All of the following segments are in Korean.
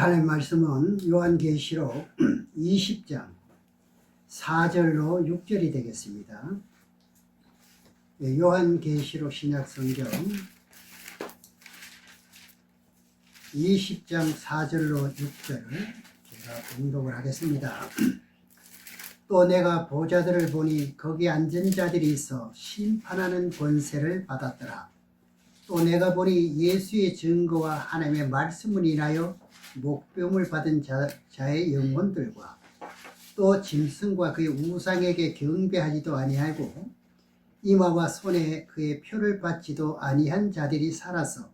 하나님 말씀은 요한계시록 20장 4절로 6절이 되겠습니다. 요한계시록 신약성경 20장 4절로 6절을 제가 봉독을 하겠습니다. 또 내가 보좌들을 보니 거기 앉은 자들이 있어 심판하는 권세를 받았더라. 또 내가 보니 예수의 증거와 하나님의 말씀을 인하여 목배움을 받은 자의 영혼들과 또 짐승과 그의 우상에게 경배하지도 아니하고 이마와 손에 그의 표를 받지도 아니한 자들이 살아서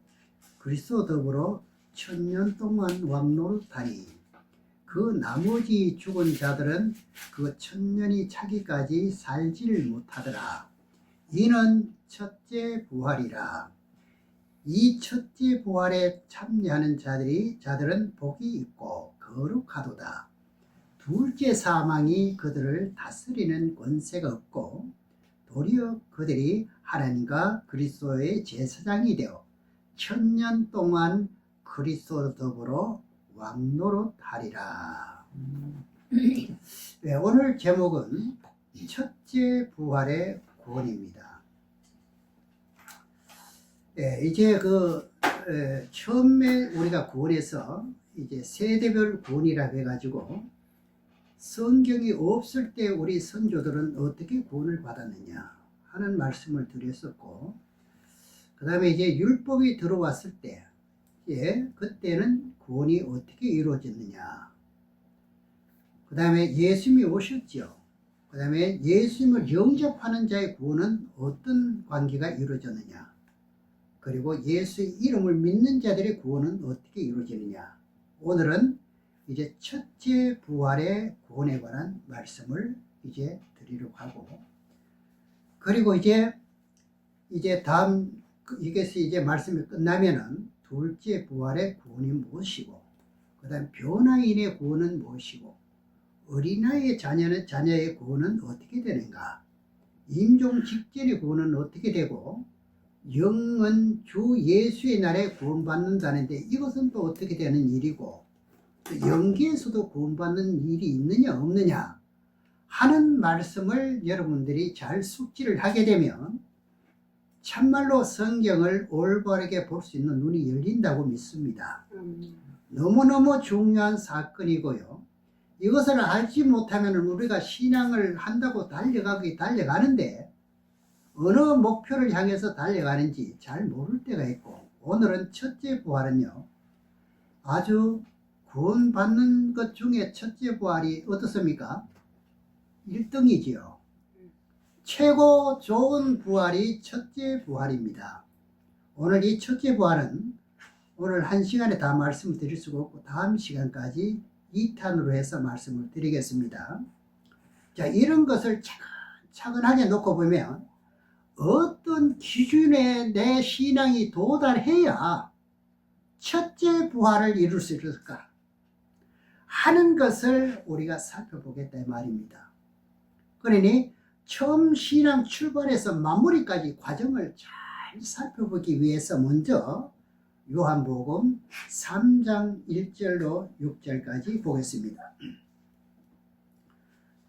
그리스도 더불어 1000년 동안 왕노릇하니 그 나머지 죽은 자들은 그 1000년이 차기까지 살지를 못하더라. 이는 첫째 부활이라. 이 첫째 부활에 참여하는 자들은 복이 있고 거룩하도다. 둘째 사망이 그들을 다스리는 권세가 없고 도리어 그들이 하나님과 그리스도의 제사장이 되어 1000년 동안 그리스도 더불어 왕노릇하리라. 네, 오늘 제목은 첫째 부활의 구원입니다. 네, 이제 처음에 우리가 구원해서 이제 세대별 구원이라고 해가지고 성경이 없을 때 우리 선조들은 어떻게 구원을 받았느냐 하는 말씀을 드렸었고, 그 다음에 이제 율법이 들어왔을 때, 그때는 구원이 어떻게 이루어졌느냐, 그 다음에 예수님이 오셨죠. 그 다음에 예수님을 영접하는 자의 구원은 어떤 관계가 이루어졌느냐, 그리고 예수의 이름을 믿는 자들의 구원은 어떻게 이루어지느냐. 오늘은 이제 첫째 부활의 구원에 관한 말씀을 이제 드리려고 하고, 그리고 이제 다음 이것이 이제 말씀이 끝나면은 둘째 부활의 구원이 무엇이고, 그 다음 변화인의 구원은 무엇이고, 어린아이의 자녀의 구원은 어떻게 되는가, 임종 직전의 구원은 어떻게 되고, 영은 주 예수의 날에 구원받는다는데 이것은 또 어떻게 되는 일이고, 영계에서도 구원받는 일이 있느냐 없느냐 하는 말씀을 여러분들이 잘 숙지를 하게 되면 참말로 성경을 올바르게 볼 수 있는 눈이 열린다고 믿습니다. 너무너무 중요한 사건이고요. 이것을 알지 못하면 우리가 신앙을 한다고 달려가는데 어느 목표를 향해서 달려가는지 잘 모를 때가 있고, 오늘은 첫째 부활은요, 아주 구원받는 것 중에 첫째 부활이 어떻습니까? 1등이지요. 최고 좋은 부활이 첫째 부활입니다. 오늘 이 첫째 부활은 오늘 한 시간에 다 말씀드릴 수가 없고 다음 시간까지 2탄으로 해서 말씀을 드리겠습니다. 자, 이런 것을 차근하게 놓고 보면 어떤 기준에 내 신앙이 도달해야 첫째 부활을 이룰 수 있을까 하는 것을 우리가 살펴보겠다 이 말입니다. 그러니 처음 신앙 출발해서 마무리까지 과정을 잘 살펴보기 위해서 먼저 요한복음 3장 1절로 6절까지 보겠습니다.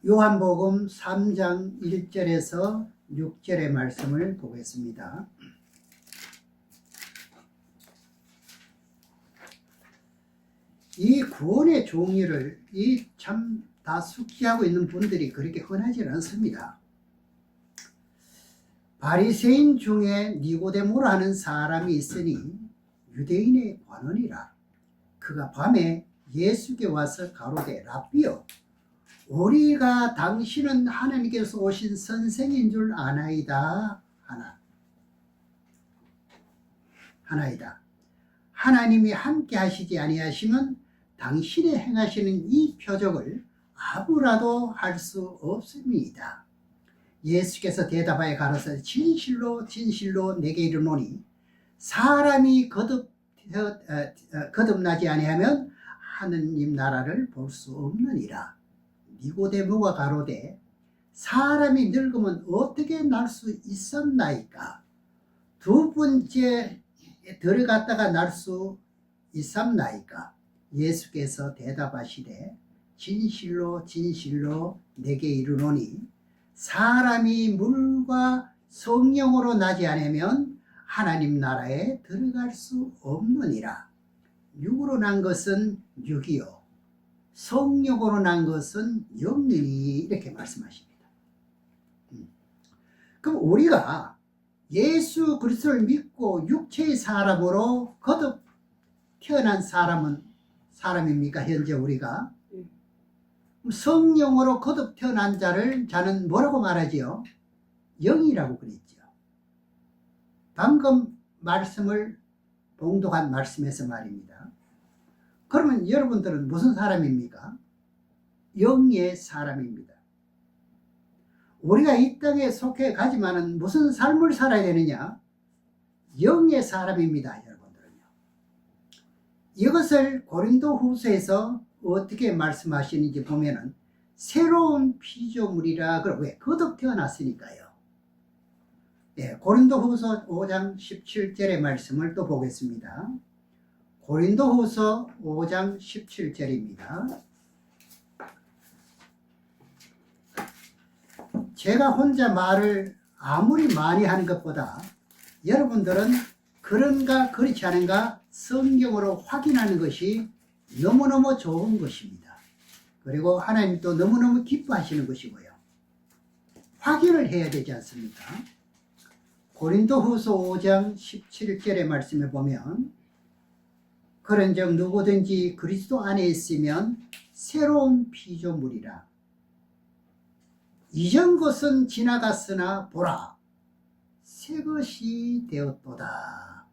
요한복음 3장 1절에서 6절의 말씀을 보겠습니다. 이 구원의 종류를 참 다 숙지하고 있는 분들이 그렇게 흔하지 않습니다. 바리새인 중에 니고데모라 하는 사람이 있으니 유대인의 관원이라. 그가 밤에 예수께 와서 가로되 랍비여, 우리가 당신은 하나님께서 오신 선생인 줄 아나이다 하나이다. 하나님이 함께 하시지 아니하시면 당신이 행하시는 이 표적을 아무라도 할 수 없습니다. 예수께서 대답하여 가로되 진실로 진실로 내게 이르노니 사람이 거듭나지 아니하면 하느님 나라를 볼 수 없느니라. 니고데모가 가로되 사람이 늙으면 어떻게 날 수 있었나이까? 두 번째 들어갔다가 날 수 있었나이까? 예수께서 대답하시되 진실로 진실로 내게 이르노니 사람이 물과 성령으로 나지 않으면 하나님 나라에 들어갈 수 없느니라. 육으로 난 것은 육이요 성령으로 난 것은 영이니 이렇게 말씀하십니다. 그럼 우리가 예수 그리스도를 믿고 육체의 사람으로 거듭 태어난 사람입니까? 현재 우리가 성령으로 거듭 태어난 자는 뭐라고 말하지요? 영이라고 그랬죠. 방금 말씀을 봉독한 말씀에서 말입니다. 그러면 여러분들은 무슨 사람입니까? 영의 사람입니다. 우리가 이 땅에 속해 가지만은 무슨 삶을 살아야 되느냐? 영의 사람입니다, 여러분들은요. 이것을 고린도후서에서 어떻게 말씀하시는지 보면은 새로운 피조물이라 그러고 왜? 거듭 태어났으니까요. 네, 고린도후서 5장 17절의 말씀을 또 보겠습니다. 고린도후서 5장 17절입니다. 제가 혼자 말을 아무리 많이 하는 것보다 여러분들은 그런가 그렇지 않은가 성경으로 확인하는 것이 너무너무 좋은 것입니다. 그리고 하나님도 너무너무 기뻐하시는 것이고요. 확인을 해야 되지 않습니까? 고린도후서 5장 17절의 말씀에 보면 그런즉 누구든지 그리스도 안에 있으면 새로운 피조물이라. 이전 것은 지나갔으나 보라 새 것이 되었도다.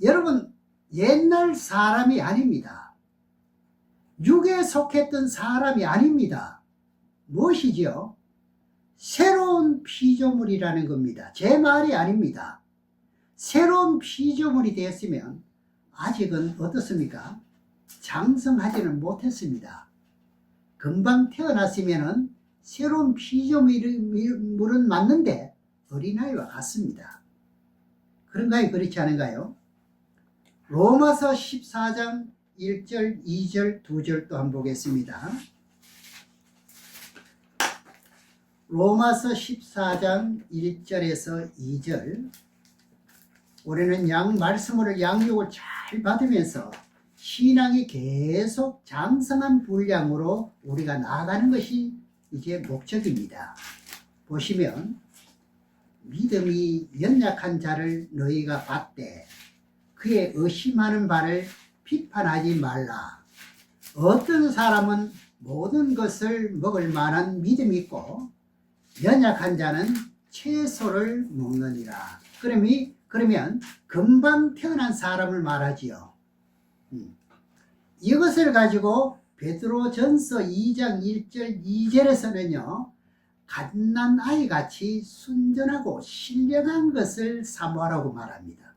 여러분 옛날 사람이 아닙니다. 육에 속했던 사람이 아닙니다. 무엇이지요? 새로운 피조물이라는 겁니다. 제 말이 아닙니다. 새로운 피조물이 되었으면 아직은 어떻습니까? 장성하지는 못했습니다. 금방 태어났으면 새로운 피조물은 맞는데 어린아이와 같습니다. 그런가요? 그렇지 않은가요? 로마서 14장 1절, 2절, 2절 또 한번 보겠습니다. 로마서 14장 1절에서 2절. 우리는 말씀을 양육을 잘 받으면서 신앙이 계속 장성한 분량으로 우리가 나아가는 것이 이제 목적입니다. 보시면 믿음이 연약한 자를 너희가 봤되 그의 의심하는 바를 비판하지 말라. 어떤 사람은 모든 것을 먹을 만한 믿음이 있고 연약한 자는 채소를 먹느니라. 그러면 금방 태어난 사람을 말하지요. 이것을 가지고 베드로전서 2장 1절 2절에서는요. 갓난 아이같이 순전하고 신령한 것을 사모하라고 말합니다.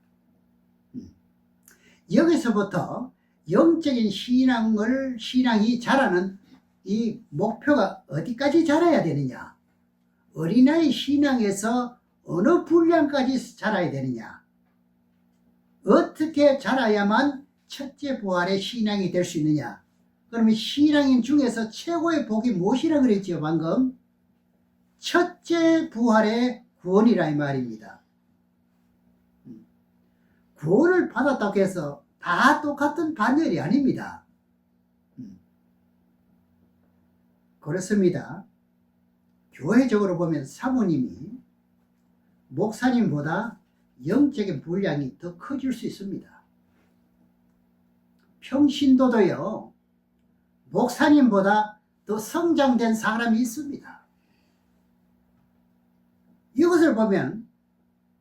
여기서부터 영적인 신앙이 자라는 이 목표가 어디까지 자라야 되느냐? 어린아이 신앙에서 어느 분량까지 자라야 되느냐? 어떻게 자라야만 첫째 부활의 신앙이 될 수 있느냐? 그러면 신앙인 중에서 최고의 복이 무엇이라 그랬죠, 방금? 첫째 부활의 구원이라 이 말입니다. 구원을 받았다고 해서 다 똑같은 반열이 아닙니다. 그렇습니다. 교회적으로 보면 사모님이 목사님보다 영적인 분량이 더 커질 수 있습니다. 평신도도요, 목사님보다 더 성장된 사람이 있습니다. 이것을 보면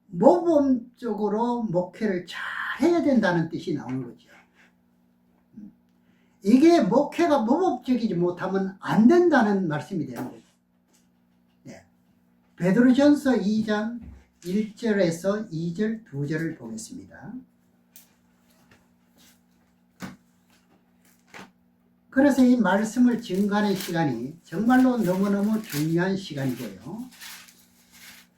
모범적으로 목회를 잘 해야 된다는 뜻이 나오는 거죠. 이게 목회가 모범적이지 못하면 안 된다는 말씀이 되는 거죠. 네. 베드로전서 2장 1절에서 2절, 2절을 보겠습니다. 그래서 이 말씀을 증거하는 시간이 정말로 너무너무 중요한 시간이고요.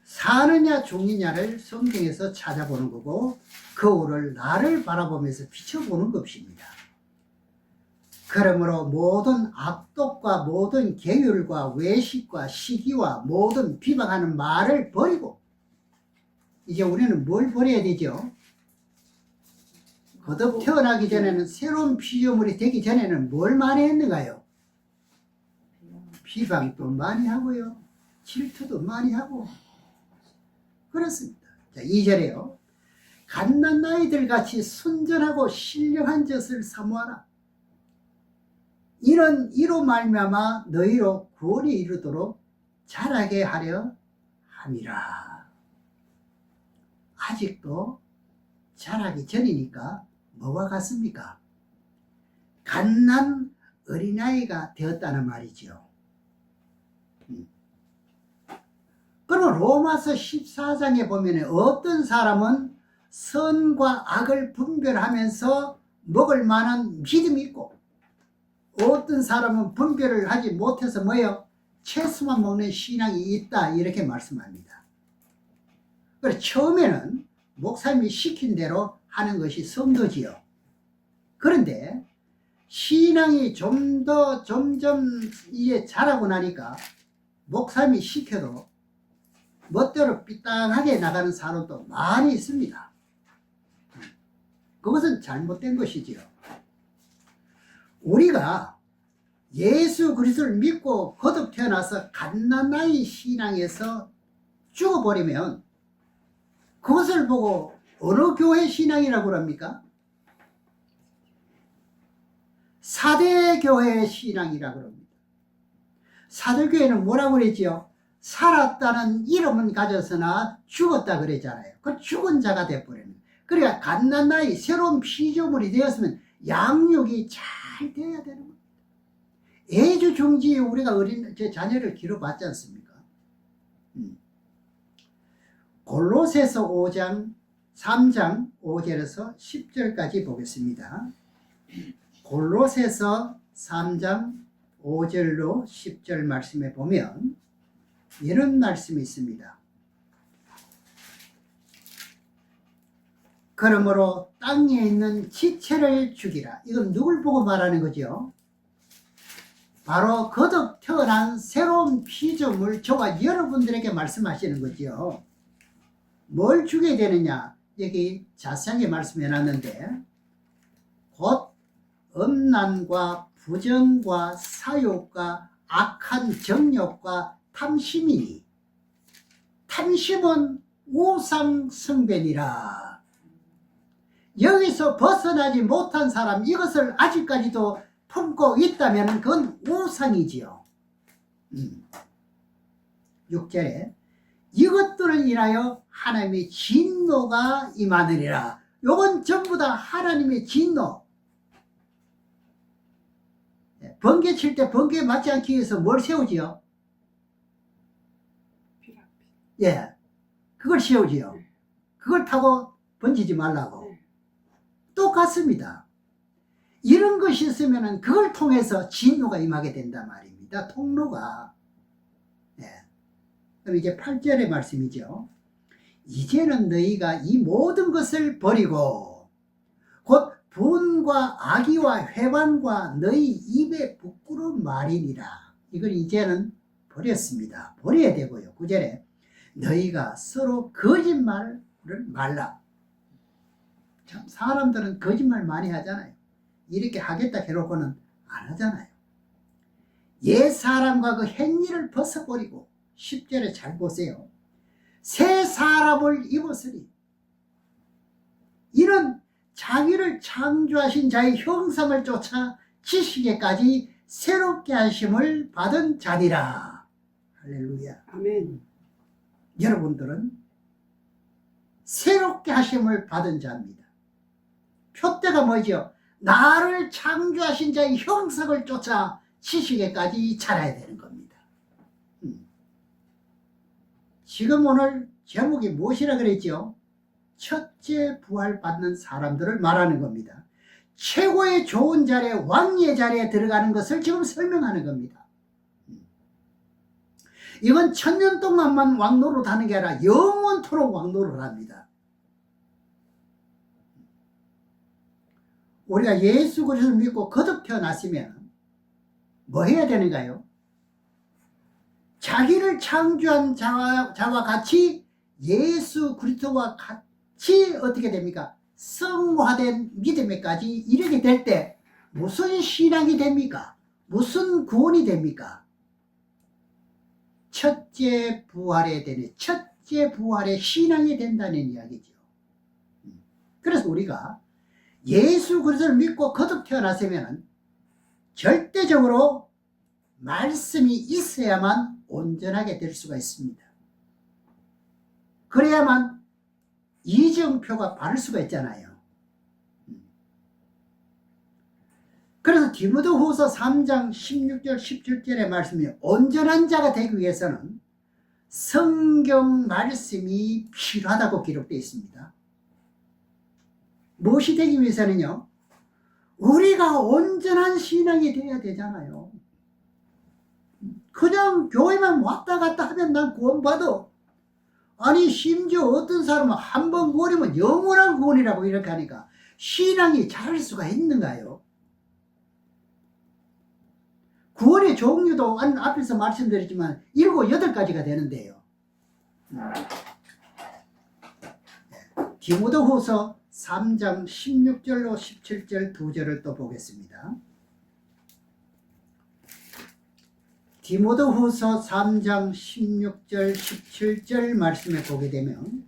사느냐 죽느냐를 성경에서 찾아보는 거고 거울을 나를 바라보면서 비춰보는 것입니다. 그러므로 모든 악독과 모든 계율과 외식과 시기와 모든 비방하는 말을 버리고, 이제 우리는 뭘 버려야 되죠? 거듭 태어나기 전에는, 새로운 피조물이 되기 전에는 뭘 많이 했는가요? 비방도 많이 하고요, 질투도 많이 하고 그렇습니다. 자, 2절에요. 갓난아이들 같이 순전하고 신령한 젖을 사모하라. 이로 말미암아 너희로 구원이 이르도록 자라게 하려 함이라. 아직도 자라기 전이니까 뭐와 같습니까? 갓난 어린아이가 되었다는 말이죠. 그럼 로마서 14장에 보면 어떤 사람은 선과 악을 분별하면서 먹을 만한 믿음이 있고, 어떤 사람은 분별을 하지 못해서 뭐예요? 채소만 먹는 신앙이 있다, 이렇게 말씀합니다. 그래서 처음에는 목사님이 시킨 대로 하는 것이 성도지요. 그런데 신앙이 점점 이게 자라고 나니까 목사님이 시켜도 멋대로 삐딱하게 나가는 사람도 많이 있습니다. 그것은 잘못된 것이지요. 우리가 예수 그리스도를 믿고 거듭 태어나서 갓난아이 신앙에서 죽어버리면 그것을 보고 어느 교회 신앙이라고 합니까? 사대교회 신앙이라고 합니다. 사대교회는 뭐라고 그랬지요? 살았다는 이름은 가졌으나 죽었다 그랬잖아요. 그 죽은 자가 돼버리는. 그러니까 갓난아이, 새로운 피조물이 되었으면 양육이 잘 돼야 되는 겁니다. 애주중지에 우리가 제 자녀를 기르봤지 않습니까? 골로새서 3장 5절에서 10절까지 보겠습니다. 골로새서 3장 5절로 10절 말씀에 보면 이런 말씀이 있습니다. 그러므로 땅에 있는 지체를 죽이라. 이건 누굴 보고 말하는 거죠? 바로 거듭 태어난 새로운 피조물, 저와 여러분들에게 말씀하시는 거죠. 뭘 죽여야 되느냐? 여기 자세하게 말씀해 놨는데, 곧 음란과 부정과 사욕과 악한 정욕과 탐심이니, 탐심은 우상숭배니라. 여기서 벗어나지 못한 사람, 이것을 아직까지도 품고 있다면 그건 우상이지요. 6절에 이것들을 인하여 하나님의 진노가 임하느니라. 요건 전부 다 하나님의 진노. 번개 칠 때 번개에 맞지 않기 위해서 뭘 세우지요? 예, 그걸 세우지요. 그걸 타고 번지지 말라고. 똑같습니다. 이런 것이 있으면 그걸 통해서 진노가 임하게 된단 말입니다. 통로가. 예. 그럼 이제 8절의 말씀이죠. 이제는 너희가 이 모든 것을 버리고 곧 분과 악의와 회반과 너희 입에 부끄러운 말이니라. 이걸 이제는 버렸습니다. 버려야 되고요. 9절에 너희가 서로 거짓말을 말라. 참 사람들은 거짓말 많이 하잖아요. 이렇게 하겠다 해놓고는 안 하잖아요. 옛 사람과 그 행위를 벗어버리고 10절에 잘 보세요. 새 사람을 입었으니 이런 자기를 창조하신 자의 형상을 쫓아 지식에까지 새롭게 하심을 받은 자니라. 할렐루야. 아멘. 여러분들은 새롭게 하심을 받은 자입니다. 표대가 뭐죠? 나를 창조하신 자의 형상을 쫓아 지식에까지 자라야 되는 겁니다. 지금 오늘 제목이 무엇이라 그랬죠? 첫째 부활받는 사람들을 말하는 겁니다. 최고의 좋은 자리에, 왕의 자리에 들어가는 것을 지금 설명하는 겁니다. 이건 1000년 동안만 왕노릇 하는 게 아니라 영원토록 왕노릇 합니다. 우리가 예수 그리스도를 믿고 거듭 태어났으면 뭐 해야 되는가요? 자기를 창조한 자와 같이 예수 그리스도와 같이 어떻게 됩니까? 성화된 믿음에까지 이르게 될 때 무슨 신앙이 됩니까? 무슨 구원이 됩니까? 첫째 부활에 되는, 첫째 부활의 신앙이 된다는 이야기죠. 그래서 우리가 예수 그리스도를 믿고 거듭 태어났으면 절대적으로 말씀이 있어야만 온전하게 될 수가 있습니다. 그래야만 이정표가 바를 수가 있잖아요. 그래서 디모데후서 3장 16절 17절의 말씀이 온전한 자가 되기 위해서는 성경 말씀이 필요하다고 기록되어 있습니다. 무엇이 되기 위해서는요, 우리가 온전한 신앙이 되어야 되잖아요. 그냥 교회만 왔다 갔다 하면 난 구원받아. 아니 심지어 어떤 사람은 한 번 구원이면 영원한 구원이라고 이렇게 하니까 신앙이 자랄 수가 있는가요? 구원의 종류도 앞에서 말씀드렸지만 7, 8가지가 되는데요. 디모데후서 3장 16절로 17절 2절을 또 보겠습니다. 디모데후서 3장 16절 17절 말씀에 보게 되면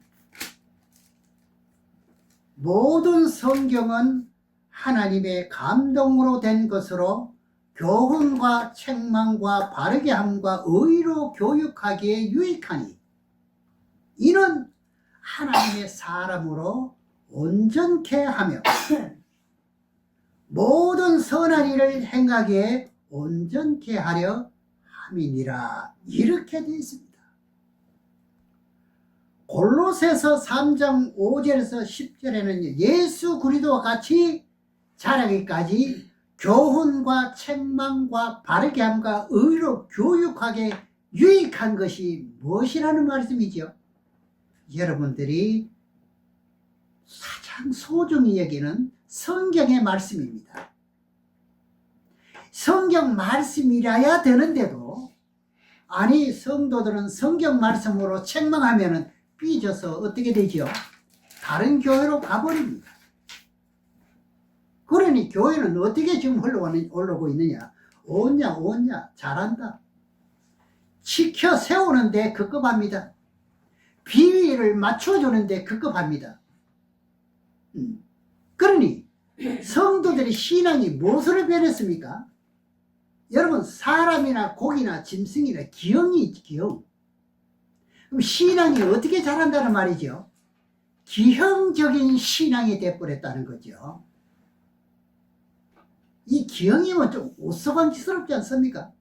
모든 성경은 하나님의 감동으로 된 것으로 교훈과 책망과 바르게 함과 의로 교육하기에 유익하니 이는 하나님의 사람으로 온전케 하며 모든 선한 일을 행하기에 온전케 하려 함이니라. 이렇게 되어 있습니다. 골로새서 3장 5절에서 10절에는 예수 그리스도와 같이 자라기까지 교훈과 책망과 바르게 함과 의로 교육하게 유익한 것이 무엇이라는 말씀이죠? 여러분들이 가장 소중히 여기는 성경의 말씀입니다. 성경 말씀이라야 되는데도 아니 성도들은 성경 말씀으로 책망하면 삐져서 어떻게 되죠? 다른 교회로 가버립니다. 그러니 교회는 어떻게 지금 올라오고 있느냐? 오냐 잘한다. 지켜 세우는데 급급합니다. 비위를 맞춰주는데 급급합니다. 그러니 성도들의 신앙이 무엇으로 변했습니까? 여러분 사람이나 고기나 짐승이나 기형이 있지, 기형. 그럼 신앙이 어떻게 자란다는 말이죠? 기형적인 신앙이 되어버렸다는 거죠. 이 기형이면 좀 오서광치스럽지 않습니까?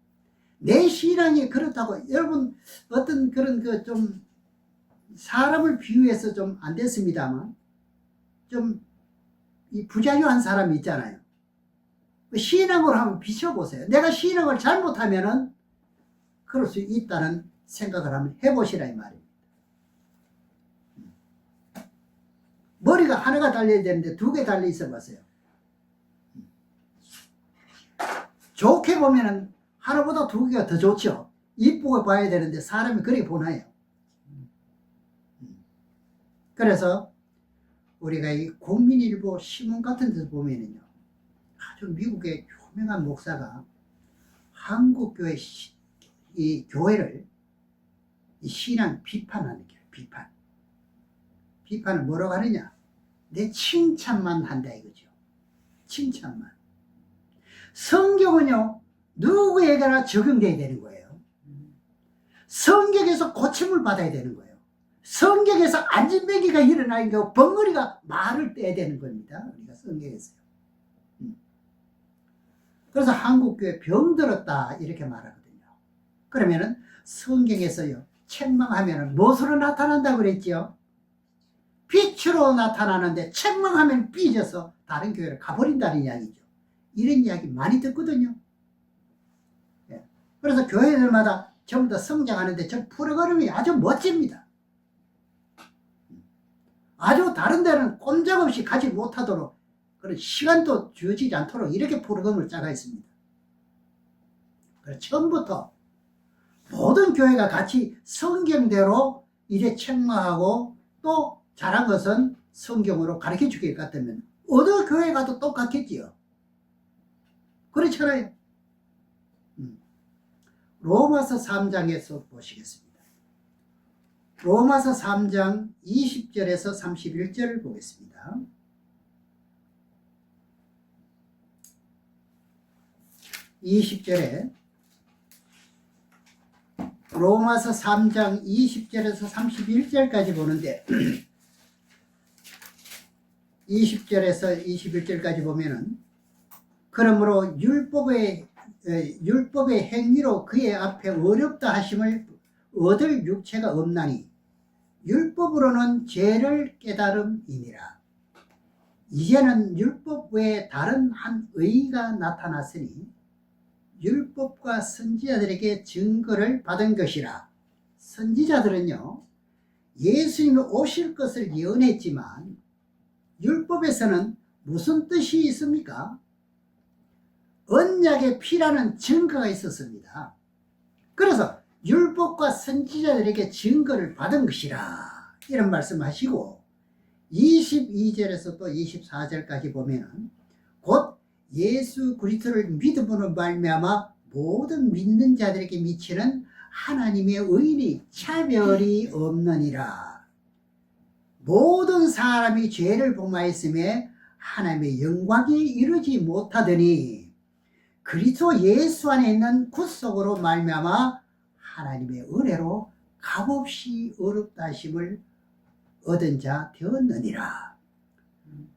내 신앙이 그렇다고 여러분 어떤 그런 그 좀 사람을 비유해서 좀 안 됐습니다만 좀 이 부자유한 사람이 있잖아요. 신앙으로 한번 비춰보세요. 내가 신앙을 잘못하면은 그럴 수 있다는 생각을 한번 해보시라 이 말입니다. 머리가 하나가 달려야 되는데 2개 달려 있어 보세요. 좋게 보면은 하나보다 2개가 더 좋죠. 이쁘게 봐야 되는데 사람이 그렇게 보나요? 그래서 우리가 이 국민일보 신문 같은 데서 보면은요, 아주 미국의 유명한 목사가 한국교회 이 교회를 이 신앙 비판하는 거예요. 비판을 뭐라고 하느냐? 내 칭찬만 한다 이거죠. 칭찬만. 성경은요, 누구에게나 적용돼야 되는 거예요. 성경에서 고침을 받아야 되는 거예요. 성경에서 안진뱅이가 일어나는 거 벙어리가 말을 떼야 되는 겁니다. 우리가 성경에서요. 그래서 한국교회 병들었다 이렇게 말하거든요. 그러면은 성경에서요, 책망하면은 무엇으로 나타난다고 그랬지요? 빛으로 나타나는데 책망하면 삐져서 다른 교회로 가버린다는 이야기죠. 이런 이야기 많이 듣거든요. 예. 그래서 교회들마다 전부 다 성장하는데 저 프로그램이 아주 멋집니다. 아주 다른 데는 꼼짝없이 가지 못하도록 그런 시간도 주어지지 않도록 이렇게 프로그램을 짜가 있습니다. 그래서 처음부터 모든 교회가 같이 성경대로 이래 책망하고 또 잘한 것은 성경으로 가르쳐 주길 같다면 어느 교회 가도 똑같겠지요. 그렇잖아요. 로마서 3장에서 보시겠습니다. 로마서 3장 20절에서 31절을 보겠습니다. 로마서 3장 20절에서 31절까지 보는데 20절에서 21절까지 보면은 그러므로 율법의 행위로 그의 앞에 어렵다 하심을 얻을 육체가 없나니 율법으로는 죄를 깨달음이니라. 이제는 율법 외에 다른 한 의가 나타났으니 율법과 선지자들에게 증거를 받은 것이라. 선지자들은요 예수님이 오실 것을 예언했지만 율법에서는 무슨 뜻이 있습니까? 언약의 피라는 증거가 있었습니다. 그래서 율법과 선지자들에게 증거를 받은 것이라 이런 말씀하시고 22절에서 또 24절까지 보면은 곧 예수 그리스도를 믿음으로 말미암아 모든 믿는 자들에게 미치는 하나님의 의인이 차별이 없느니라. 모든 사람이 죄를 범하였음에 하나님의 영광이 이루지 못하더니 그리스도 예수 안에 있는 구속으로 말미암아 하나님의 은혜로 값없이 어렵다 하심을 얻은 자 되었느니라.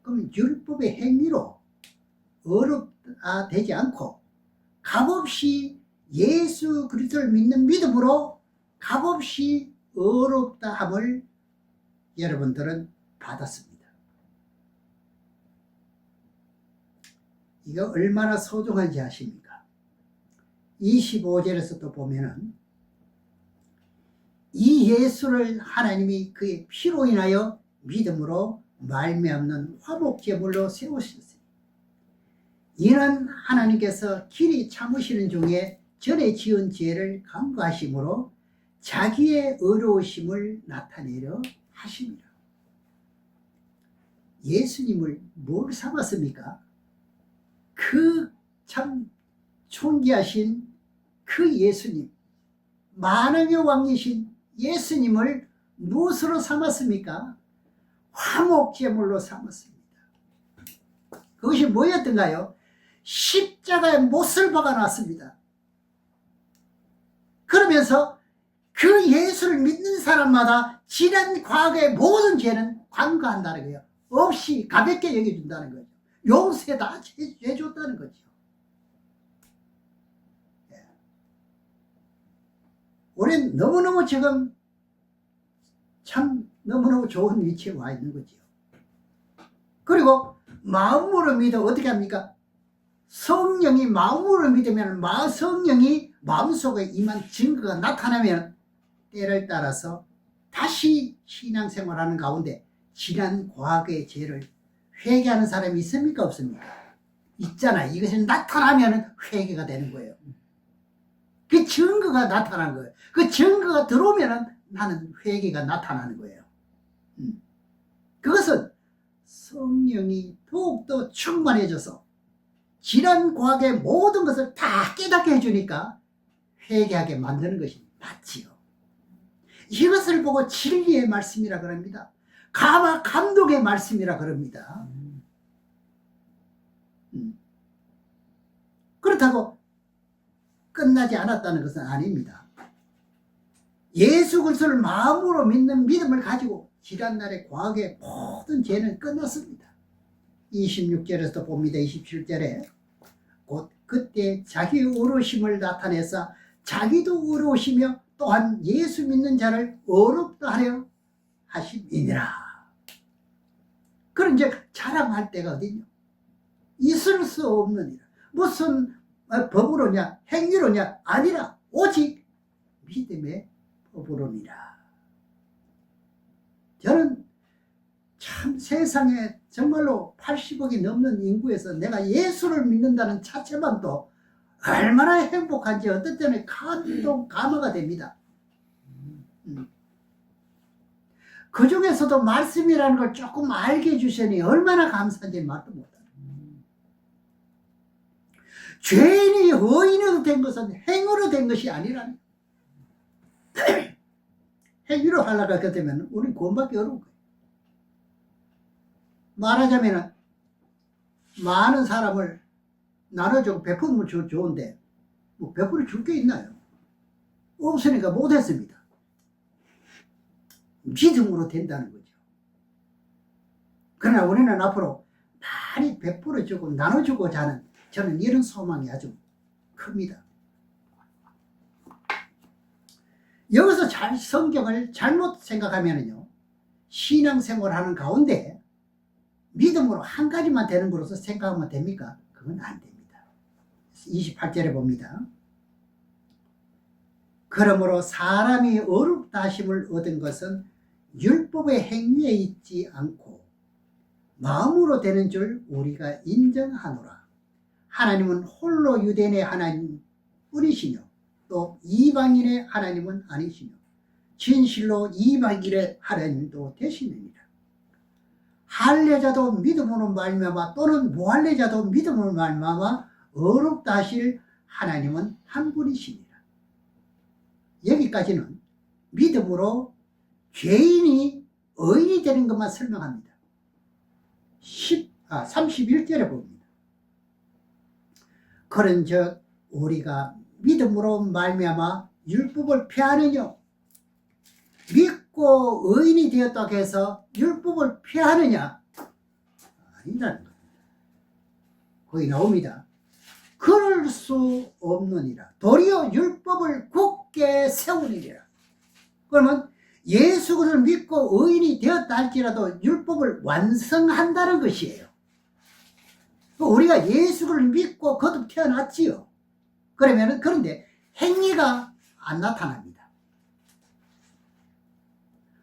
그럼 율법의 행위로 어렵다 되지 않고 값없이 예수 그리스도를 믿는 믿음으로 값없이 어렵다 함을 여러분들은 받았습니다. 이거 얼마나 소중한지 아십니까? 25절에서 또 보면은 이 예수를 하나님이 그의 피로 인하여 믿음으로 말미암는 화목제물로 세우셨으니 이는 하나님께서 길이 참으시는 중에 전에 지은 죄를 간과하심으로 자기의 의로우심을 나타내려 하십니다. 예수님을 뭘 삼았습니까? 그 참 존귀하신 그 예수님, 만왕의 왕이신 예수님을 무엇으로 삼았습니까? 화목제물로 삼았습니다. 그것이 뭐였던가요? 십자가에 못을 박아놨습니다. 그러면서 그 예수를 믿는 사람마다 지난 과거의 모든 죄는 관과한다는 거예요. 없이 가볍게 여겨준다는 거죠. 용서 다 해줬다는 거죠. 우리는 너무너무 지금 참 너무너무 좋은 위치에 와 있는 거죠. 그리고 마음으로 믿어 어떻게 합니까? 성령이 마음으로 믿으면 성령이 마음속에 임한 증거가 나타나면 때를 따라서 다시 신앙생활하는 가운데 지난 과거의 죄를 회개하는 사람이 있습니까? 없습니까? 있잖아요. 이것이 나타나면 회개가 되는 거예요. 그 증거가 나타나는 거예요. 그 증거가 들어오면 나는 회개가 나타나는 거예요. 그것은 성령이 더욱더 충만해져서 지난 과거의 모든 것을 다 깨닫게 해주니까 회개하게 만드는 것이 맞지요. 이것을 보고 진리의 말씀이라 그럽니다. 감독의 말씀이라 그럽니다. 그렇다고 끝나지 않았다는 것은 아닙니다. 예수 그리스도를 마음으로 믿는 믿음을 가지고 지난날의 과거의 모든 죄는 끝났습니다. 26절에서 봅니다. 27절에 곧 그때 자기의 의로우심을 나타내사 자기도 의로우시며 또한 예수 믿는 자를 어렵다 하려 하심이니라. 그런 이제 자랑할 때가 어디냐? 있을 수 없느니라. 무슨 법으로냐 행위로냐 아니라 오직 믿음의 법으로니라. 저는 참 세상에 정말로 80억이 넘는 인구에서 내가 예수를 믿는다는 자체만도 얼마나 행복한지 어떤 때는 감동, 감화가 됩니다. 그 중에서도 말씀이라는 걸 조금 알게 해주시니 얼마나 감사한지 말도 못합니다. 죄인이 의인으로 된 것은 행위로 된 것이 아니라니. 행위로 하려고 하게 되면 우리 구원받기 어려운 거예요. 말하자면 많은 사람을 나눠주고 베풀면 좋은데 뭐 베풀어 줄 게 있나요? 없으니까 못했습니다. 믿음으로 된다는 거죠. 그러나 우리는 앞으로 많이 베풀어주고 나눠주고자 하는 저는 이런 소망이 아주 큽니다. 여기서 성경을 잘못 생각하면요, 신앙생활 하는 가운데 믿음으로 한 가지만 되는 것으로서 생각하면 됩니까? 그건 안 됩니다. 28절에 봅니다. 그러므로 사람이 어렵다 하심을 얻은 것은 율법의 행위에 있지 않고 마음으로 되는 줄 우리가 인정하노라. 하나님은 홀로 유대인의 하나님 뿐이시며 또 이방인의 하나님은 아니시며 진실로 이방인의 하나님도 되시느니라. 할례자도 믿음으로 말미암아 또는 무할례자도 믿음으로 말미암아 어렵다 하실 하나님은 한 분이시니라. 여기까지는 믿음으로 죄인이 의인이 되는 것만 설명합니다. 31절에 봅니다. 그런즉 우리가 믿음으로 말미암아 율법을 폐하느냐, 믿고 의인이 되었다고 해서 율법을 폐하느냐, 아니라는 겁니다. 거기 나옵니다. 그럴 수 없느니라. 도리어 율법을 굳게 세우느니라. 그러면 예수 그리스도를 믿고 의인이 되었다 할지라도 율법을 완성한다는 것이에요. 우리가 예수 그리스도를 믿고 거듭 태어났지요. 그런데 행위가 안 나타납니다.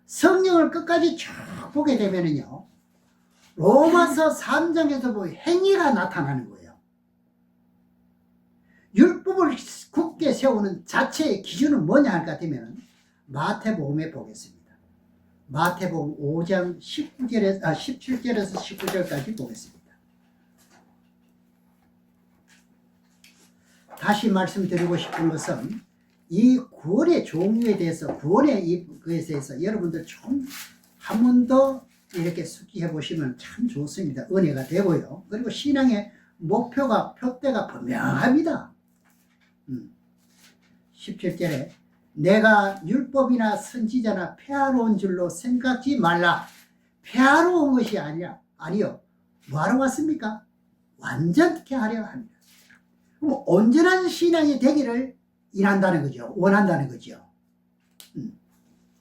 성경을 끝까지 쭉 보게 되면요, 로마서 3장에서 보면 행위가 나타나는 거예요. 율법을 굳게 세우는 자체의 기준은 뭐냐 할 것 같으면 마태복음에 보겠습니다. 마태복음 5장 17절에서 19절까지 보겠습니다. 다시 말씀드리고 싶은 것은 이 구원의 종류에 대해서, 구원의 것에 대해서 여러분들 좀 한 번 더 이렇게 숙지해 보시면 참 좋습니다. 은혜가 되고요. 그리고 신앙의 목표가, 표대가 분명합니다. 17절에 내가 율법이나 선지자나 폐하러 온 줄로 생각지 말라. 폐하러 온 것이 아니요. 뭐하러 왔습니까? 완전케 하려 합니다. 그럼 온전한 신앙이 되기를 일한다는 거죠. 원한다는 거죠.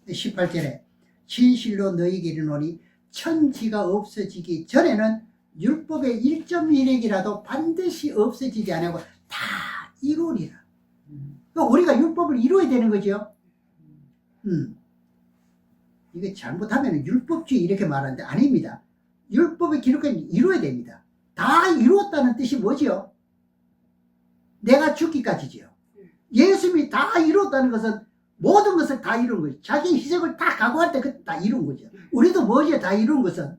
18절에 진실로 너희에게 이르노니 천지가 없어지기 전에는 율법의 1.1핵이라도 반드시 없어지지 않고 다 이루리라. 우리가 율법을 이루어야 되는 거죠. 이게 잘못하면 율법주의 이렇게 말하는데 아닙니다. 율법의 기록은 이루어야 됩니다. 다 이루었다는 뜻이 뭐지요? 내가 죽기까지지요. 예수님이 다 이루었다는 것은 모든 것을 다 이룬 거죠. 자기 희생을 다 각오할 때 그 다 이룬 거죠. 우리도 뭐지? 다 이룬 것은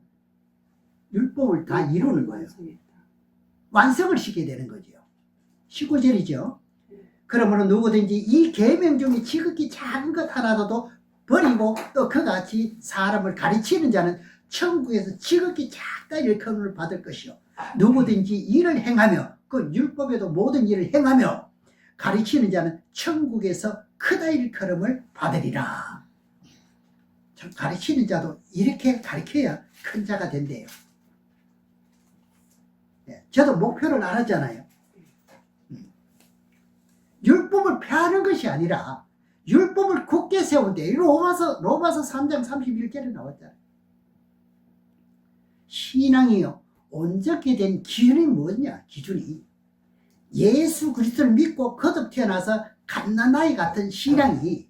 율법을 다 이루는 거예요. 완성을 시켜야 되는 거죠. 19절이죠. 그러므로 누구든지 이 계명 중에 지극히 작은 것 하나도 버리고 또 그같이 사람을 가르치는 자는 천국에서 지극히 작다 일컬음을 받을 것이요. 누구든지 일을 행하며 그 율법에도 모든 일을 행하며 가르치는 자는 천국에서 크다 일컬음을 받으리라. 가르치는 자도 이렇게 가르쳐야 큰 자가 된대요. 저도 목표를 알았잖아요. 율법을 폐하는 것이 아니라 율법을 굳게 세운대. 로마서 3장 31절에 나왔잖아요. 신앙이요, 온전히 된 기준이 뭐냐? 기준이 예수 그리스도를 믿고 거듭 태어나서 갓난아이 같은 신앙이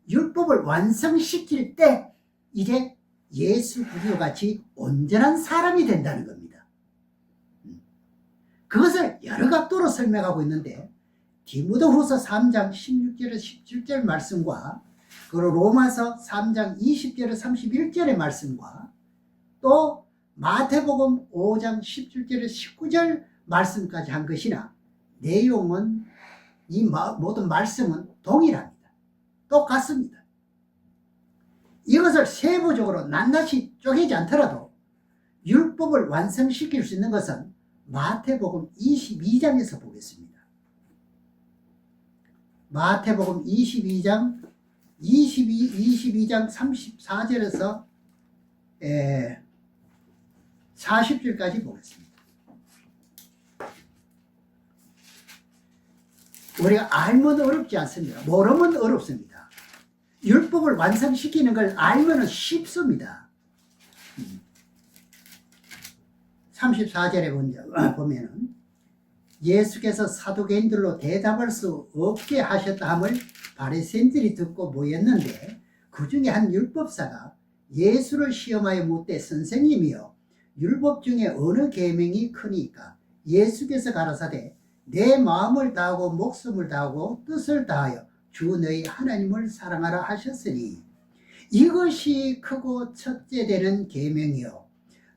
율법을 완성시킬 때 이제 예수 그리스도 같이 온전한 사람이 된다는 겁니다. 그것을 여러 각도로 설명하고 있는데 디모데후서 3장 16절에서 17절 말씀과 그리고 로마서 3장 20절에서 31절의 말씀과 또 마태복음 5장 17절에서 19절 말씀까지 한 것이나 내용은 이 모든 말씀은 동일합니다. 똑같습니다. 이것을 세부적으로 낱낱이 쪼개지 않더라도 율법을 완성시킬 수 있는 것은 마태복음 22장에서 보겠습니다. 마태복음 22장 34절에서 40절까지 보겠습니다. 우리가 알면 어렵지 않습니다. 모르면 어렵습니다. 율법을 완성시키는 걸 알면 쉽습니다. 34절에 보면은 예수께서 사두개인들로 대답할 수 없게 하셨다 함을 바리새인들이 듣고 모였는데 그 중에 한 율법사가 예수를 시험하여 묻되 선생님이여 율법 중에 어느 계명이 크니까? 예수께서 가라사대 내 마음을 다하고 목숨을 다하고 뜻을 다하여 주 너희 하나님을 사랑하라 하셨으니 이것이 크고 첫째 되는 계명이요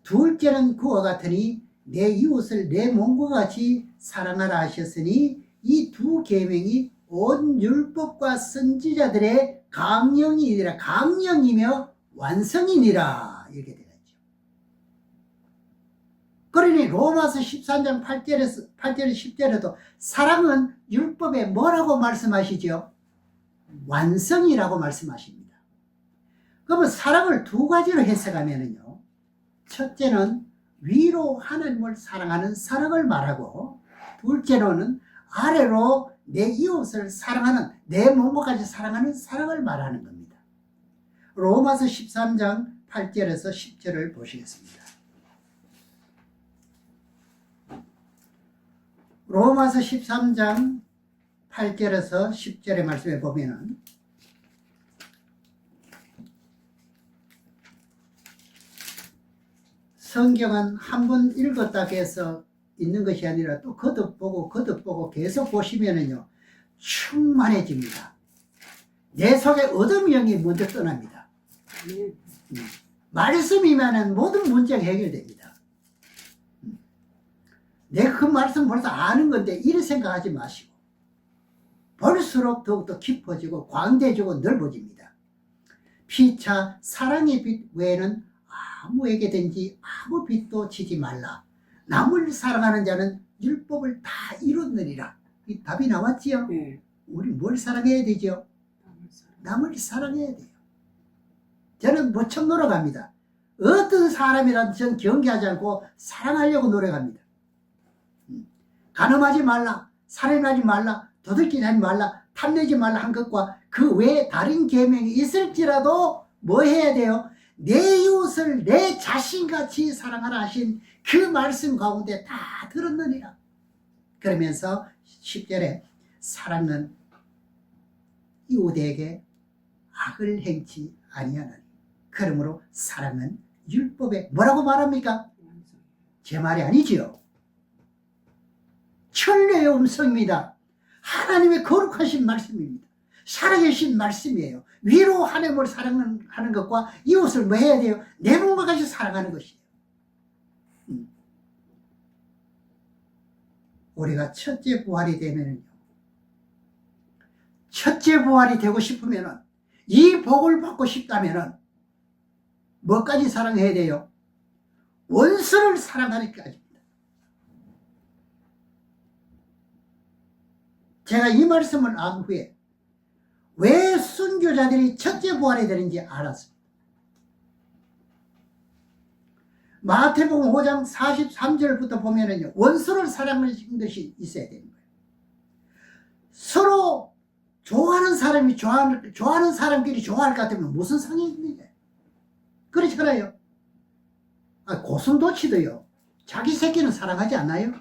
둘째는 그와 같으니 내 이웃을 내 몸과 같이 사랑하라 하셨으니 이 두 계명이 온 율법과 선지자들의 강령이니라 강령이며 완성이니라 이렇게 되겠죠. 그러니 로마서 13장 8절에서 10절에도 사랑은 율법에 뭐라고 말씀하시죠? 완성이라고 말씀하십니다. 그러면 사랑을 두 가지로 해석하면요. 첫째는 위로 하나님을 사랑하는 사랑을 말하고 둘째로는 아래로 내 이웃을 사랑하는 내 몸과까지 사랑하는 사랑을 말하는 겁니다. 로마서 13장 8절에서 10절을 보시겠습니다. 로마서 13장 8절에서 10절의 말씀에 보면은 성경은 한 번 읽었다 해서 있는 것이 아니라 또 거듭보고 계속 보시면은요 충만해집니다. 내 속에 어둠 영이 먼저 떠납니다. 말씀이면은 모든 문제가 해결됩니다. 내가 그 말씀 벌써 아는 건데 이래 생각하지 마시고 볼수록 더욱더 깊어지고 광대해지고 넓어집니다. 피차 사랑의 빛 외에는 아무에게든지 아무 빛도 지지 말라. 남을 사랑하는 자는 율법을 다 이루느니라. 이 답이 나왔지요? 네. 우리 뭘 사랑해야 되죠? 남을 사랑해야 돼요. 저는 무척 노력합니다. 어떤 사람이라도 전 경계하지 않고 사랑하려고 노력합니다. 간음하지 말라, 살인하지 말라, 도둑질 하지 말라, 탐내지 말라 한 것과 그 외에 다른 계명이 있을지라도 뭐 해야 돼요? 내 이웃을 내 자신같이 사랑하라 하신 그 말씀 가운데 다 들었느니라. 그러면서 10절에 사랑은 이웃에게 악을 행치 아니하나니 그러므로 사랑은 율법에 뭐라고 말합니까? 제 말이 아니지요. 천리의 음성입니다. 하나님의 거룩하신 말씀입니다. 살아계신 말씀이에요. 위로 하나님을 사랑하는 것과 이웃을 뭐 해야 돼요? 내 몸과 같이 사랑하는 것이에요. 우리가 첫째 부활이 되면요. 첫째 부활이 되고 싶으면은 이 복을 받고 싶다면은 뭐까지 사랑해야 돼요? 원수를 사랑하기까지입니다. 제가 이 말씀을 안 후에 왜 순교자들이 첫째 부활이 되는지 알았습니다. 마태복음 5장 43절부터 보면은요, 원수를 사랑하는 것이 있어야 되는 거예요. 서로 좋아하는 사람이 좋아하는 사람끼리 좋아할 것 같으면 무슨 상이 있는 거예요? 그렇잖아요. 고슴도치도요, 자기 새끼는 사랑하지 않나요?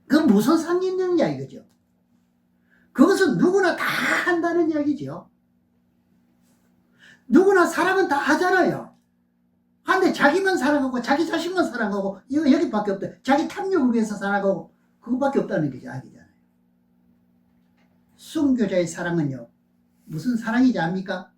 그 무슨 상이 있느냐 이거죠. 그것은 누구나 다 한다는 이야기죠. 누구나 사랑은 다 하잖아요. 근데 자기만 사랑하고 자기 자신만 사랑하고 이거 여기밖에 없다. 자기 탐욕을 위해서 사랑하고 그거밖에 없다는 게 이야기잖아요. 순교자의 사랑은요, 무슨 사랑이지 압니까?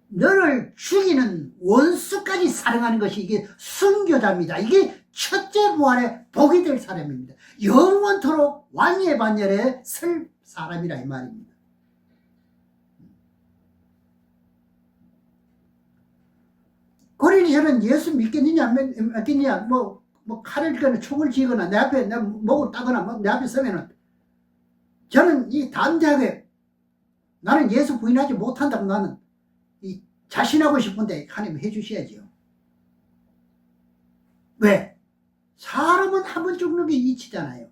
너를 죽이는 원수까지 사랑하는 것이 이게 순교자입니다. 이게 첫째 부활의 복이 될 사람입니다. 영원토록 왕의 반열에 설 사람이라 이 말입니다. 고린도서는 예수 믿겠느냐 안 믿겠느냐 뭐 칼을 쥐거나 총을 쥐거나 내 앞에 내 목을 따거나 내 앞에 서면은 저는 이 담대하게 나는 예수 부인하지 못한다고 나는 이 자신하고 싶은데 하나님 해주셔야죠. 왜? 사람은 한 번 죽는 게 이치잖아요.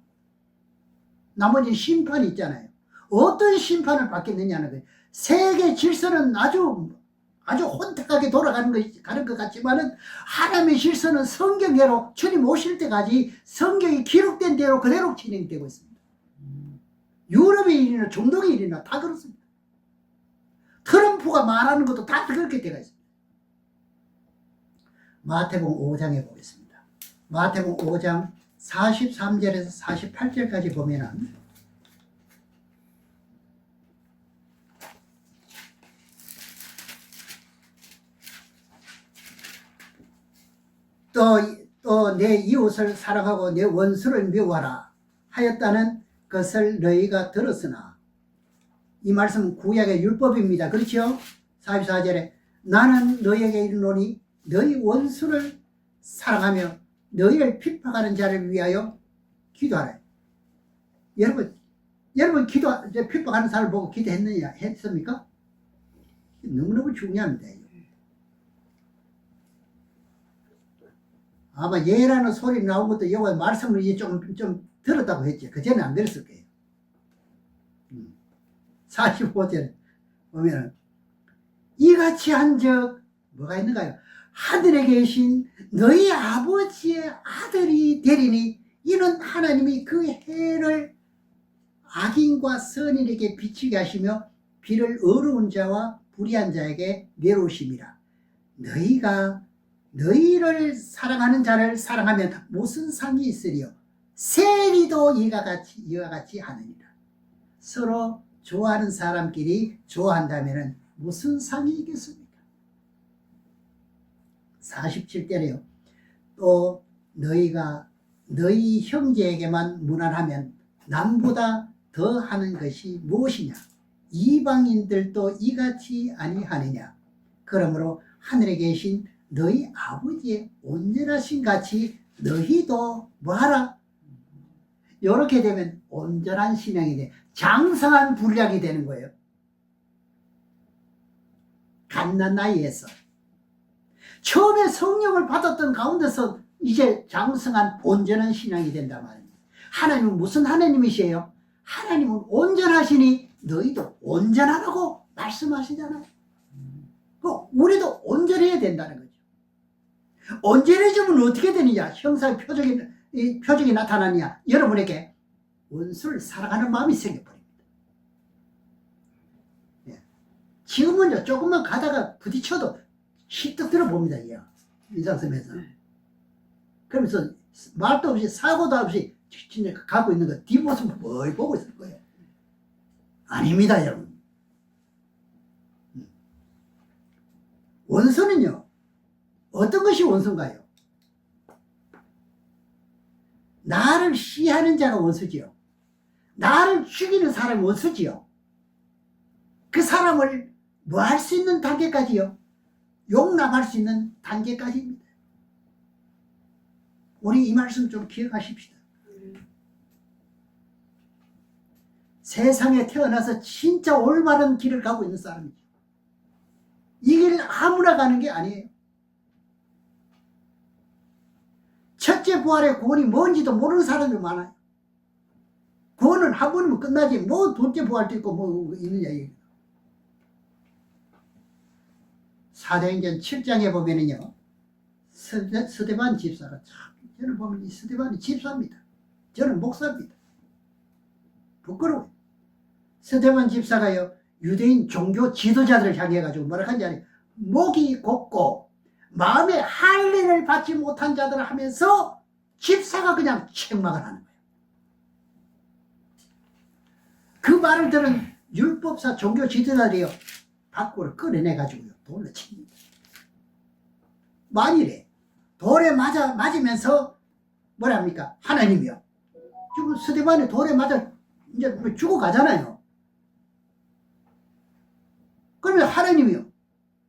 나머지는 심판이 있잖아요. 어떤 심판을 받겠느냐는 거예요. 세계 질서는 아주 혼탁하게 돌아가는 것 같지만은 하나님의 질서는 성경대로 주님 오실 때까지 성경이 기록된 대로 그대로 진행되고 있습니다. 유럽의 일이나 중동의 일이나 다 그렇습니다. 트럼프가 말하는 것도 다 그렇게 되어 있습니다. 마태복음 5장에 보겠습니다. 마태복음 5장 43절에서 48절까지 보면은 또 내 이웃을 사랑하고 내 원수를 미워하라 하였다는 것을 너희가 들었으나, 이 말씀은 구약의 율법입니다. 그렇죠? 44절에 나는 너희에게 이르노니 너희 원수를 사랑하며 너희를 핍박하는 자를 위하여 기도하라. 여러분 핍박하는 사람을 보고 했습니까? 너무너무 중요합니다. 아마 예라는 소리 나온 것도 여호와 말씀을 이제 좀 들었다고 했죠. 그전에 안 들었을 거예요. 45절에 보면은 이같이 한 적 뭐가 있는가요? 하늘에 계신 너희 아버지의 아들이 되리니 이는 하나님이 그 해를 악인과 선인에게 비치게 하시며 비를 어려운 자와 불의한 자에게 내놓으심이라. 너희가 너희를 사랑하는 자를 사랑하면 무슨 상이 있으리요? 세리도 이와 같이 하느니라. 서로 좋아하는 사람끼리 좋아한다면 무슨 상이 있겠습니까? 47절에요. 또 너희가 너희 형제에게만 무난하면 남보다 더 하는 것이 무엇이냐? 이방인들도 이같이 아니하느냐? 그러므로 하늘에 계신 너희 아버지의 온전하신 같이 너희도 뭐하라? 이렇게 되면 온전한 신앙이 돼. 장성한 분량이 되는 거예요. 갓난 나이에서. 처음에 성령을 받았던 가운데서 이제 장성한 온전한 신앙이 된단 말입니다. 하나님은 무슨 하나님이세요? 하나님은 온전하시니 너희도 온전하라고 말씀하시잖아요. 우리도 온전해야 된다는 거죠. 온전해지면 어떻게 되느냐? 형상의 표적이 나타나느냐? 여러분에게 원수를 사랑하는 마음이 생겨버립니다. 예. 지금은요, 조금만 가다가 부딪혀도 힐떡 들어봅니다. 인상섬에서. 그러면서 말도 없이 사고도 없이 진짜 갖고 있는 거 뒷모습을 뭘 보고 있을 거예요. 아닙니다, 여러분. 원수는요, 어떤 것이 원수인가요? 나를 시해하는 자가 원수지요. 나를 죽이는 사람이 원수지요. 그 사람을 뭐 할 수 있는 단계까지요? 용납할 수 있는 단계까지입니다. 우리 이 말씀 좀 기억하십시다. 세상에 태어나서 진짜 올바른 길을 가고 있는 사람이죠. 이 길 아무나 가는 게 아니에요. 첫째 부활의 구원이 뭔지도 모르는 사람들 많아요. 구원은 한 번이면 끝나지 뭐 둘째 부활도 있고 뭐 있느냐. 사도행전 7장에 보면은요, 스데반 집사가 참, 저는 보면 이 스데반이 집사입니다. 저는 목사입니다. 부끄러워요. 스데반 집사가요, 유대인 종교 지도자들을 향해 가지고 뭐라 하는지 아니, 목이 곱고 마음에 할례를 받지 못한 자들을 하면서 집사가 그냥 책망을 하는 거예요. 그 말을 들은 율법사 종교 지도자들이요, 밖으로 끌어내 가지고요, 돌로 칩니다. 만일에 돌에 맞으면서 뭐랍니까? 하나님이요, 지금 스데반이 돌에 맞아 이제 죽어가잖아요. 그러면 하나님이요,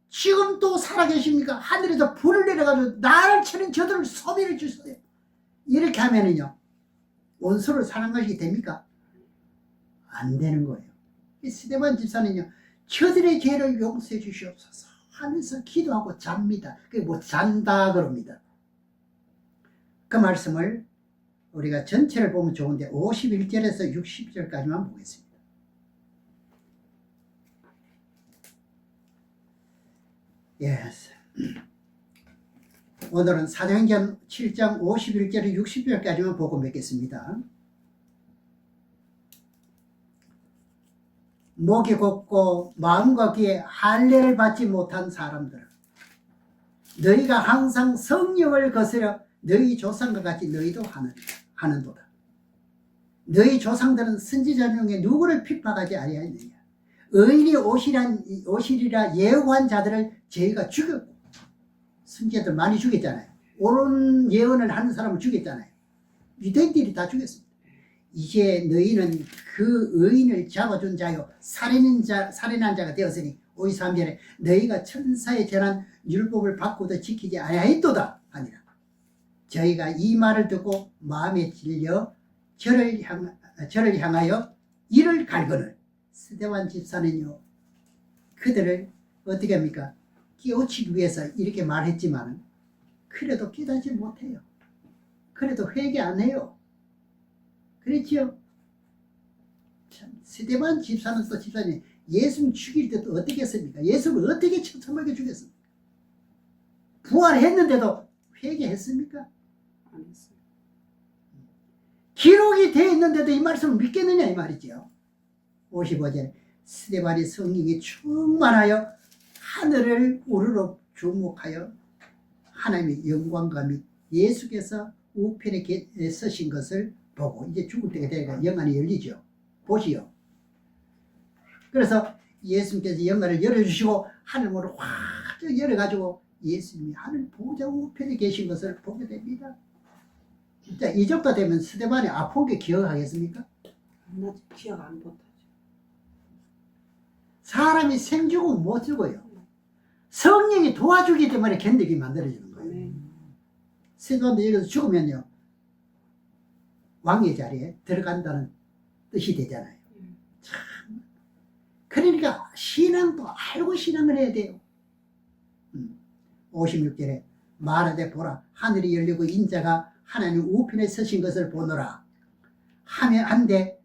지금 또 살아계십니까? 하늘에서 불을 내려가지고 나를 치는 저들을 소비를 주세요. 이렇게 하면은요, 원수를 사는 것이 됩니까? 안 되는 거예요. 스데반 집사는요, 저들의 죄를 용서해 주시옵소서 하면서 기도하고 잡니다. 그게 뭐 잔다 그럽니다. 그 말씀을 우리가 전체를 보면 좋은데 51절에서 60절까지만 보겠습니다. Yes. 오늘은 사도행전 7장 51절에 60절까지만 보고 맺겠습니다. 목이 곱고 마음과 귀에 할례를 받지 못한 사람들아, 너희가 항상 성령을 거스려 너희 조상과 같이 너희도 하는도다. 너희 조상들은 선지자 중에 누구를 핍박하지 아니하였느냐? 의인이 오시리라 예언한 자들을 저희가 죽였고, 선지자들 많이 죽였잖아요. 옳은 예언을 하는 사람을 죽였잖아요. 유대인들이 다 죽였습니다. 이제 너희는 그 의인을 잡아준 자요 살인한 자가 되었으니 53절에 너희가 천사에 전한 율법을 받고도 지키지 아니하였도다 하니라. 저희가 이 말을 듣고 마음에 질려 저를 향하여 이를 갈거늘. 스데반 집사는요, 그들을 어떻게 합니까? 깨우치기 위해서 이렇게 말했지만 그래도 깨닫지 못해요. 그래도 회개 안 해요. 그렇죠? 참, 스데반 집사는 또 집사님, 예수님 죽일 때도 어떻게 했습니까? 예수를 어떻게 처참하게 죽였습니까? 부활했는데도 회개했습니까? 안 했어요. 기록이 되어 있는데도 이 말씀을 믿겠느냐 이 말이죠. 55절에 스데반이 성령이 충만하여 하늘을 우러러 주목하여 하나님의 영광과 및 예수께서 우편에 서신 것을 보고, 이제 죽을 때가 되니까 영안이 열리죠. 보시오. 그래서 예수님께서 영안을 열어주시고 하늘문을 확 열어가지고 예수님이 하늘 보좌 우편에 계신 것을 보게 됩니다. 자, 이 정도 되면 스데반이 아픈 게 기억하겠습니까? 나 기억 안 못하죠. 사람이 생죽으면 못 죽어요. 성령이 도와주기 때문에 견디게 만들어지는 거예요. 네. 스데반도 여기서 죽으면요, 왕의 자리에 들어간다는 뜻이 되잖아요. 참. 그러니까 신앙도 알고 신앙을 해야 돼요. 56절에 말하되 보라, 하늘이 열리고 인자가 하나님 우편에 서신 것을 보노라 하며 한데,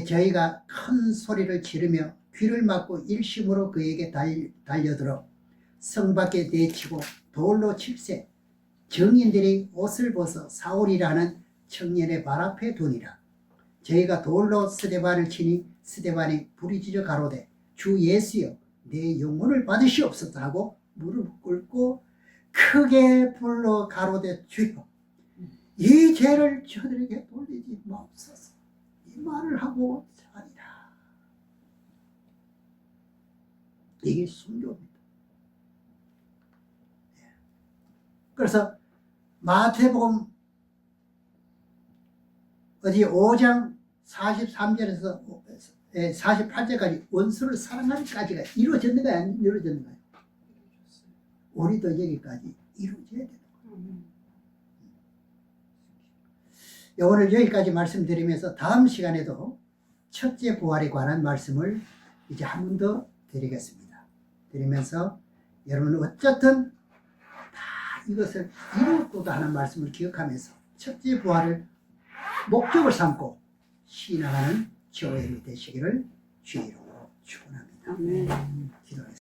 저희가 큰 소리를 지르며 귀를 막고 일심으로 그에게 달려들어 성 밖에 내치고 돌로 칠세. 정인들이 옷을 벗어 사울이라는 청년의 발 앞에 두니라. 저희가 돌로 스데반을 치니 스데반이 부르짖어 가로되 주 예수여 내 영혼을 받으시옵소서 하고 무릎 꿇고 크게 불러 가로되 주여 이 죄를 저들에게 돌리지 마옵소서. 이 말을 하고 자니라. 이게 순교입니다. 그래서 마태복음 어디 5장 43절에서 48절까지 원수를 사랑하기까지가 이루어졌는가요? 안 이루어졌는가요? 우리도 여기까지 이루어져야 되는 거예요. 오늘 여기까지 말씀드리면서 다음 시간에도 첫째 부활에 관한 말씀을 이제 한 번 더 드리겠습니다. 드리면서 여러분 어쨌든 다 이것을 이루었다 하는 말씀을 기억하면서 첫째 부활을 목적을 삼고 신앙하는 교회를 되시기를 주의로 축원합니다. 아멘. 기도하겠습니다.